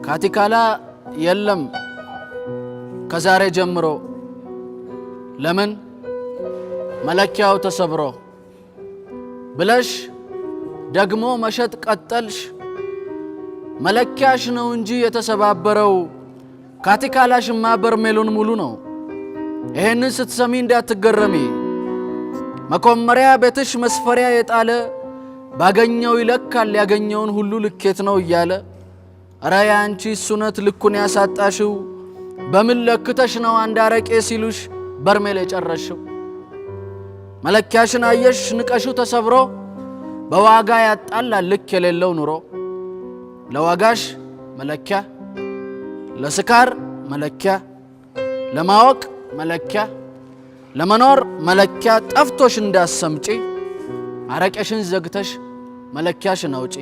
ካቲካላ የለም ከዛሬ ጀምሮ ለምን መለኪያው ተሰብሮ ብለሽ ደግሞ መሸጥ ቀጠልሽ መለኪያሽ ነው እንጂ የተሰባበረው ካቲካላሽማ በርሜሉን ሙሉ ነው ይሄንን ስትሰሚ እንዳትገረሚ መኮመሪያ ቤትሽ መስፈሪያ የጣለ ባገኘው ይለካል ያገኘውን ሁሉ ልኬት ነው እያለ አረ ያንቺ ሱነት ልኩን ያሳጣሽው በምን ለክተሽ ነው አንዳረቄ ሲሉሽ በርሜል የጨረሽው መለኪያሽን አየሽ ንቀሹ ተሰብሮ በዋጋ ያጣላል ልክ የሌለው ኑሮ ለዋጋሽ መለኪያ ለስካር መለኪያ ለማወቅ መለኪያ ለመኖር መለኪያ ጠፍቶሽ እንዳሰምጪ አረቄሽን ዘግተሽ መለኪያሽን አውጪ